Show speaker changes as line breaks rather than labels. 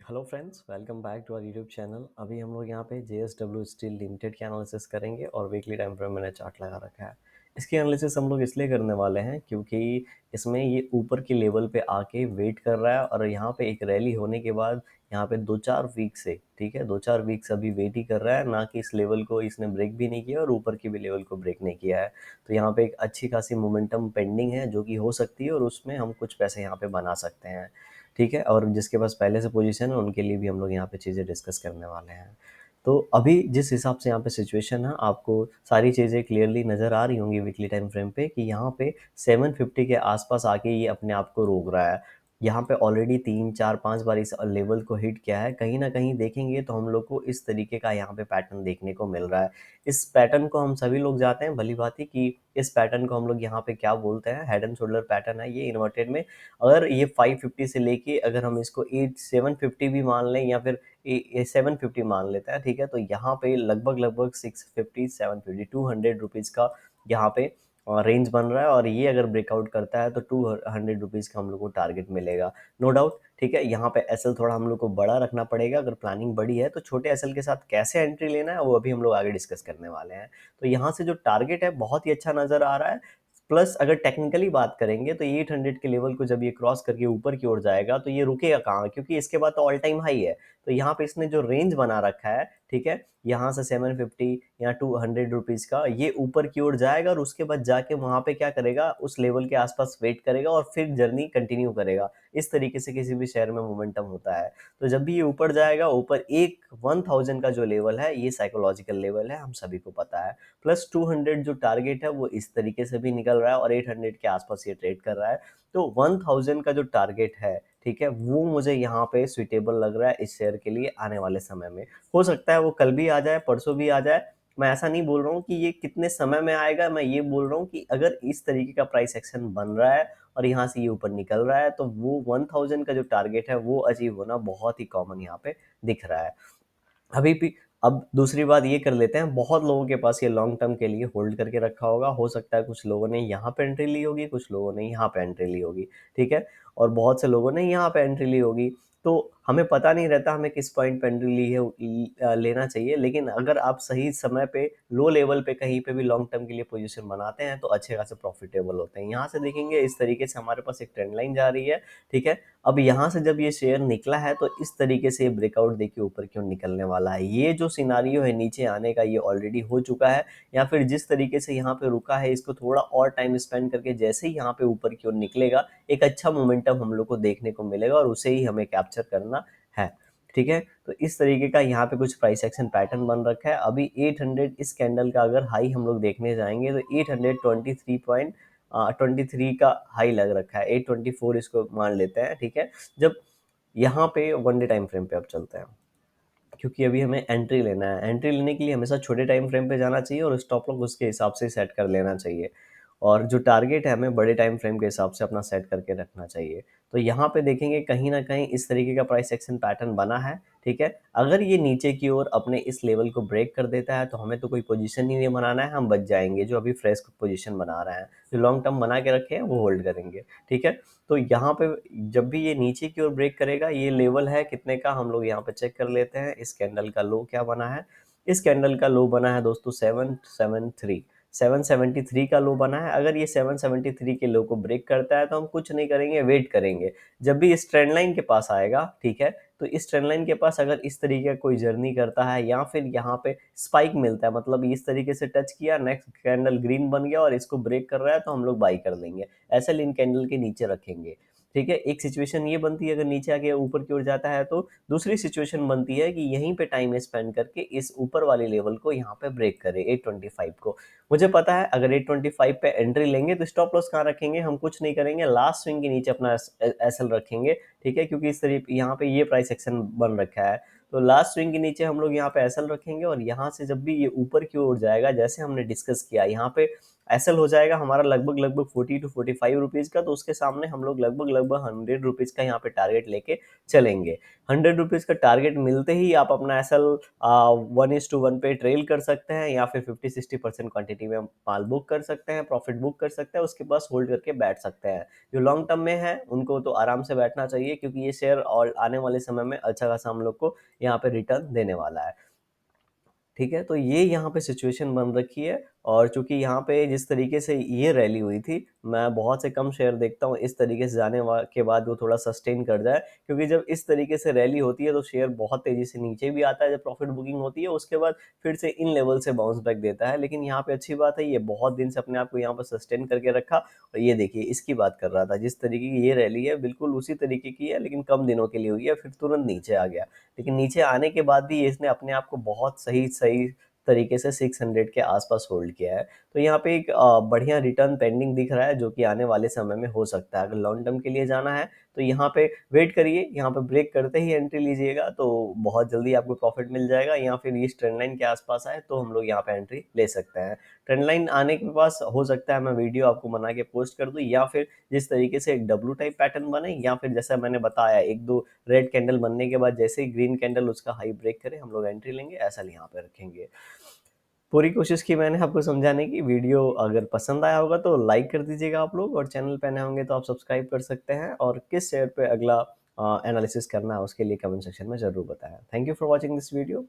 Hello friends, welcome back to our YouTube channel. अभी हम लोग यहाँ पे JSW स्टील लिमिटेड की एनालिसिस करेंगे और वीकली टाइम फ्रेम मैंने चार्ट लगा रखा है। इसकी एनालिसिस हम लोग इसलिए करने वाले हैं क्योंकि इसमें ये ऊपर की लेवल पे आके वेट कर रहा है और यहाँ पे एक रैली होने के बाद यहाँ पे 2-4 वीक से, ठीक है, 2-4 वीक्स अभी वेट ही कर रहा है, ना कि इस लेवल को इसने ब्रेक भी नहीं किया और ऊपर की भी लेवल को ब्रेक नहीं किया है। तो यहाँ पे एक अच्छी खासी मोमेंटम पेंडिंग है जो कि हो सकती है और उसमें हम कुछ पैसे यहाँ पे बना सकते हैं, ठीक है। और जिसके पास पहले से पोजीशन है उनके लिए भी हम लोग यहाँ पे चीज़ें डिस्कस करने वाले हैं। तो अभी जिस हिसाब से यहाँ पे सिचुएशन है, आपको सारी चीज़ें क्लियरली नज़र आ रही होंगी वीकली टाइम फ्रेम पे कि यहाँ पे 750 के आसपास आके ये अपने आप को रोक रहा है। यहाँ पे ऑलरेडी 3-4-5 बार इस लेवल को हिट किया है। कहीं ना कहीं देखेंगे तो हम लोग को इस तरीके का यहाँ पे पैटर्न देखने को मिल रहा है। इस पैटर्न को हम सभी लोग जानते हैं भली भांति कि इस पैटर्न को हम लोग यहाँ पे क्या बोलते हैं, हेड एंड शोल्डर पैटर्न है ये इन्वर्टेड में। अगर ये 550 से लेके अगर हम इसको 750 भी मान लें या फिर 750 मान लेते हैं, ठीक है, तो यहाँ पे लगभग लगभग 650 750 200 रुपीज़ का यहाँ पे रेंज बन रहा है। और ये अगर ब्रेकआउट करता है तो 200 रुपीज़ का हम लोग को टारगेट मिलेगा, नो डाउट, ठीक है। यहाँ पे एसएल थोड़ा हम लोग को बड़ा रखना पड़ेगा, अगर प्लानिंग बड़ी है तो छोटे एसएल के साथ कैसे एंट्री लेना है वो अभी हम लोग आगे डिस्कस करने वाले हैं। तो यहाँ से जो टारगेट है बहुत ही अच्छा नज़र आ रहा है। प्लस अगर टेक्निकली बात करेंगे तो 800 के लेवल को जब ये क्रॉस करके ऊपर की ओर जाएगा तो ये रुकेगा कहाँ, क्योंकि इसके बाद तो ऑल टाइम हाई है। तो यहाँ पे इसने जो रेंज बना रखा है, ठीक है, यहाँ से 750 या 200 रुपीज़ का ये ऊपर की ओर जाएगा और उसके बाद जाके वहाँ पे क्या करेगा, उस लेवल के आसपास वेट करेगा और फिर जर्नी कंटिन्यू करेगा। इस तरीके से किसी भी शेयर में मोमेंटम होता है। तो जब भी ये ऊपर जाएगा, ऊपर एक 1000 का जो लेवल है ये साइकोलॉजिकल लेवल है, हम सभी को पता है। प्लस 200 जो टारगेट है वो इस तरीके से भी निकल रहा है और 800 के आसपास ये ट्रेड कर रहा है। तो 1000 का जो टारगेट है, ठीक है, वो मुझे यहाँ पे सुइटेबल लग रहा है इस शेयर के लिए आने वाले समय में। हो सकता है वो कल भी आ जाए, परसों भी आ जाए। मैं ऐसा नहीं बोल रहा हूँ कि ये कितने समय में आएगा, मैं ये बोल रहा हूँ कि अगर इस तरीके का प्राइस एक्शन बन रहा है और यहाँ से ये ऊपर निकल रहा है तो वो 1000 का जो टारगेट है वो अचीव होना बहुत ही कॉमन यहाँ पे दिख रहा है अभी भी। अब दूसरी बात ये कर लेते हैं, बहुत लोगों के पास ये लॉन्ग टर्म के लिए होल्ड करके रखा होगा। हो सकता है कुछ लोगों ने यहाँ पे एंट्री ली होगी, कुछ लोगों ने यहाँ पे एंट्री ली होगी, ठीक है, और बहुत से लोगों ने यहाँ पे एंट्री ली होगी। तो हमें पता नहीं रहता हमें किस पॉइंट पे एंट्री ली है, लेना चाहिए। लेकिन अगर आप सही समय पे लो लेवल पे कहीं पे भी लॉन्ग टर्म के लिए पोजीशन बनाते हैं तो अच्छे खासे प्रॉफिटेबल होते हैं। यहाँ से देखेंगे इस तरीके से हमारे पास एक ट्रेंड लाइन जा रही है, ठीक है। अब यहाँ से जब ये शेयर निकला है तो इस तरीके से ब्रेकआउट देखिए ऊपर क्यों निकलने वाला है। ये जो सिनारियो है नीचे आने का ये ऑलरेडी हो चुका है, या फिर जिस तरीके से यहाँ पे रुका है इसको थोड़ा और टाइम स्पेंड करके जैसे ही यहाँ पे ऊपर की ओर निकलेगा एक अच्छा मोमेंटम हम लोग को देखने को मिलेगा और उसे ही हमें कैप्चर करना है, ठीक है। तो इस तरीके का यहाँ पे कुछ प्राइस एक्शन पैटर्न बन रखा है। अभी 800 इस कैंडल का अगर हाई हम लोग देखने जाएंगे तो 823 का हाई लग रखा है, 824 इसको मान लेते हैं, ठीक है। जब यहाँ पे वन डे टाइम फ्रेम पे अब चलते हैं, क्योंकि अभी हमें एंट्री लेना है। एंट्री लेने के लिए हमेशा छोटे टाइम फ्रेम पे जाना चाहिए और स्टॉप लॉस उसके हिसाब से सेट कर लेना चाहिए। और जो टारगेट है हमें बड़े टाइम फ्रेम के हिसाब से अपना सेट करके रखना चाहिए। तो यहाँ पे देखेंगे कहीं ना कहीं इस तरीके का प्राइस एक्शन पैटर्न बना है, ठीक है। अगर ये नीचे की ओर अपने इस लेवल को ब्रेक कर देता है तो हमें तो कोई पोजीशन ही नहीं बनाना है, हम बच जाएंगे। जो अभी फ्रेश पोजीशन बना रहे हैं, जो लॉन्ग टर्म बना के रखे हैं वो होल्ड करेंगे, ठीक है। तो यहाँ पे जब भी ये नीचे की ओर ब्रेक करेगा, ये लेवल है कितने का हम लोग यहाँ पे चेक कर लेते हैं। इस कैंडल का लो क्या बना है, इस कैंडल का लो बना है दोस्तों 773, 773 का लो बना है। अगर ये 773 के लो को ब्रेक करता है तो हम कुछ नहीं करेंगे, वेट करेंगे। जब भी इस ट्रेंड लाइन के पास आएगा, ठीक है, तो इस ट्रेंड लाइन के पास अगर इस तरीके का कोई जर्नी करता है या फिर यहाँ पे स्पाइक मिलता है, मतलब इस तरीके से टच किया, नेक्स्ट कैंडल ग्रीन बन गया और इसको ब्रेक कर रहा है तो हम लोग बाई कर लेंगे। ऐसे इन कैंडल के नीचे रखेंगे, ठीक है। एक सिचुएशन ये बनती है अगर नीचे आके ऊपर की ओर जाता है, तो दूसरी सिचुएशन बनती है कि यहीं पे टाइम स्पेंड करके इस ऊपर वाले लेवल को यहाँ पे ब्रेक करे 825 को। मुझे पता है अगर 825 पे एंट्री लेंगे तो स्टॉप लॉस कहाँ रखेंगे, हम कुछ नहीं करेंगे, लास्ट स्विंग के नीचे अपना एसएल रखेंगे, ठीक है, क्योंकि इस तरीके यहाँ पे ये प्राइस एक्शन बन रखा है। तो लास्ट स्विंग के नीचे हम लोग यहाँ पे एसएल रखेंगे और यहाँ से जब भी ये ऊपर की ओर जाएगा, जैसे हमने डिस्कस किया, यहाँ पे एसएल हो जाएगा हमारा लगभग लगभग 40 to 45 रुपीज़ का, तो उसके सामने हम लोग लगभग लगभग 100 रुपीज़ का यहाँ पे टारगेट लेके चलेंगे। 100 रुपीज़ का टारगेट मिलते ही आप अपना एसएल 1:1 पे ट्रेल कर सकते हैं, या फिर 50-60% क्वांटिटी में माल बुक कर सकते हैं, प्रॉफिट बुक कर सकते हैं, उसके पास होल्ड करके बैठ सकते हैं। जो लॉन्ग टर्म में है उनको तो आराम से बैठना चाहिए, क्योंकि ये शेयर और आने वाले समय में अच्छा खासा हम लोग को यहाँ पे रिटर्न देने वाला है। ठीक है, तो ये यहाँ पे सिचुएशन बन रखी है, और चूंकि यहाँ पे जिस तरीके से ये रैली हुई थी, मैं बहुत से कम शेयर देखता हूँ इस तरीके से के बाद वो थोड़ा सस्टेन कर जाए, क्योंकि जब इस तरीके से रैली होती है तो शेयर बहुत तेजी से नीचे भी आता है जब प्रॉफिट बुकिंग होती है, उसके बाद फिर से इन लेवल से बाउंस बैक देता है। लेकिन यहाँ पे अच्छी बात है, ये बहुत दिन से अपने आप को यहाँ पर सस्टेन करके रखा, और ये देखिए इसकी बात कर रहा था, जिस तरीके की ये रैली है बिल्कुल उसी तरीके की है, लेकिन कम दिनों के लिए हुई है, फिर तुरंत नीचे आ गया। लेकिन नीचे आने के बाद भी इसने अपने आप को बहुत सही सही तरीके से 600 के आसपास होल्ड किया है। तो यहाँ पे एक बढ़िया रिटर्न पेंडिंग दिख रहा है, जो कि आने वाले समय में हो सकता है। अगर लॉन्ग टर्म के लिए जाना है तो यहाँ पे वेट करिए, यहाँ पे ब्रेक करते ही एंट्री लीजिएगा तो बहुत जल्दी आपको प्रॉफिट मिल जाएगा, या फिर इस ट्रेंड लाइन के आसपास आए तो हम लोग यहाँ पे एंट्री ले सकते हैं। ट्रेंड लाइन आने के पास हो सकता है मैं वीडियो आपको बना के पोस्ट कर दूं, या फिर जिस तरीके से एक डब्ल्यू टाइप पैटर्न बने, या फिर जैसा मैंने बताया एक दो रेड कैंडल बनने के बाद जैसे ही ग्रीन कैंडल उसका हाई ब्रेक करे हम लोग एंट्री लेंगे, ऐसा यहाँ पे रखेंगे। पूरी कोशिश की मैंने आपको समझाने की। वीडियो अगर पसंद आया होगा तो लाइक कर दीजिएगा आप लोग, और चैनल पे नए होंगे तो आप सब्सक्राइब कर सकते हैं, और किस शेयर पे अगला एनालिसिस करना है उसके लिए कमेंट सेक्शन में ज़रूर बताएं। Thank you for watching this video.